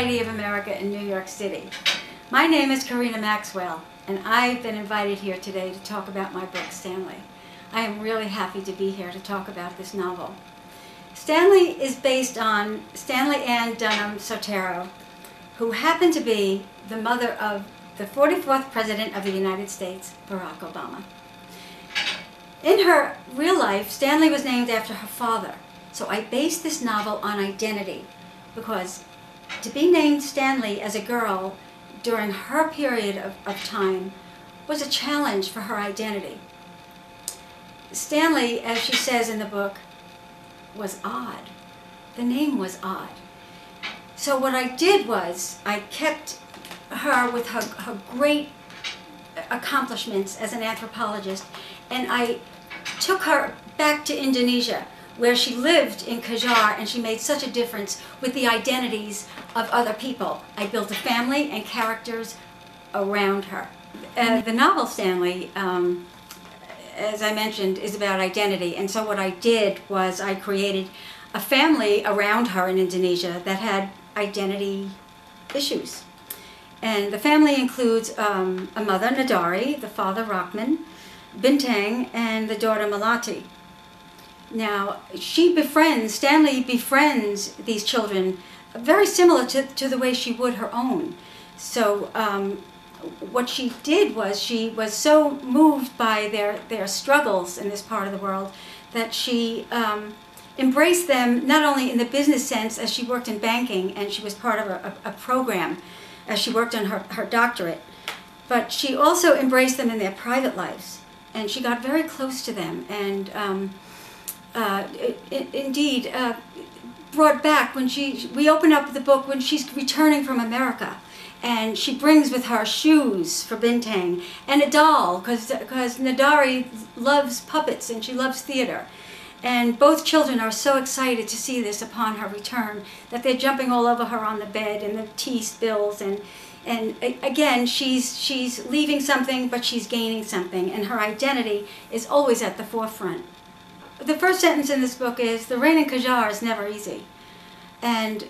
Society of America in New York City. My name is Karina Maxwell, and I've been invited here today to talk about my book, Stanley. I am really happy to be here to talk about this novel. Stanley is based on Stanley Ann Dunham Sotero, who happened to be the mother of the 44th President of the United States, Barack Obama. In her real life, Stanley was named after her father. So I based this novel on identity, because to be named Stanley as a girl during her period of time was a challenge for her identity. Stanley, as she says in the book, was odd. The name was odd. So what I did was I kept her with her great accomplishments as an anthropologist, and I took her back to Indonesia, where she lived in Qajar, and she made such a difference with the identities of other people. I built a family and characters around her. The novel Stanley, as I mentioned, is about identity, and so what I did was I created a family around her in Indonesia that had identity issues. And the family includes a mother, Nadari, the father, Rahman, Bintang, and the daughter, Melati. Now, Stanley befriends these children very similar to the way she would her own. So what she did was she was so moved by their struggles in this part of the world that she embraced them not only in the business sense, as she worked in banking and she was part of a program as she worked on her doctorate, but she also embraced them in their private lives. And she got very close to them, and indeed brought back when we open up the book when she's returning from America, and she brings with her shoes for Bintang and a doll, because Nadari loves puppets and she loves theater. And both children are so excited to see this upon her return that they're jumping all over her on the bed, and the tea spills, and again, she's leaving something, but she's gaining something, and her identity is always at the forefront. The first sentence in this book is, the reign in Qajar is never easy. And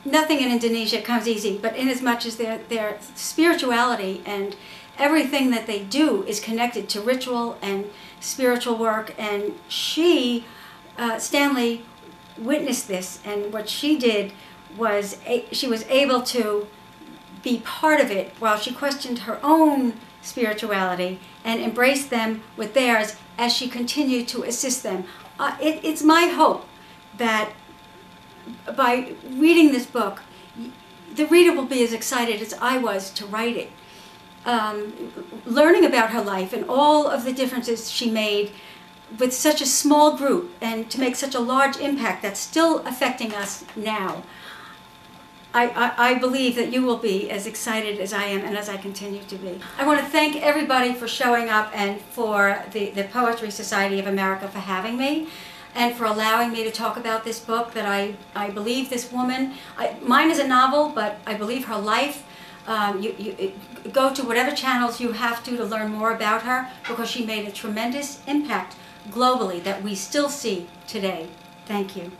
nothing in Indonesia comes easy, but inasmuch as their spirituality and everything that they do is connected to ritual and spiritual work, and Stanley witnessed this, and what she did was she was able to be part of it while she questioned her own spirituality and embraced them with theirs as she continued to assist them. It's my hope that by reading this book, the reader will be as excited as I was to write it. Learning about her life and all of the differences she made with such a small group, and to make such a large impact that's still affecting us now. I believe that you will be as excited as I am, and as I continue to be. I want to thank everybody for showing up, and for the Poetry Society of America for having me, and for allowing me to talk about this book that I believe this woman, mine is a novel, but I believe her life, you go to whatever channels you have to learn more about her, because she made a tremendous impact globally that we still see today. Thank you.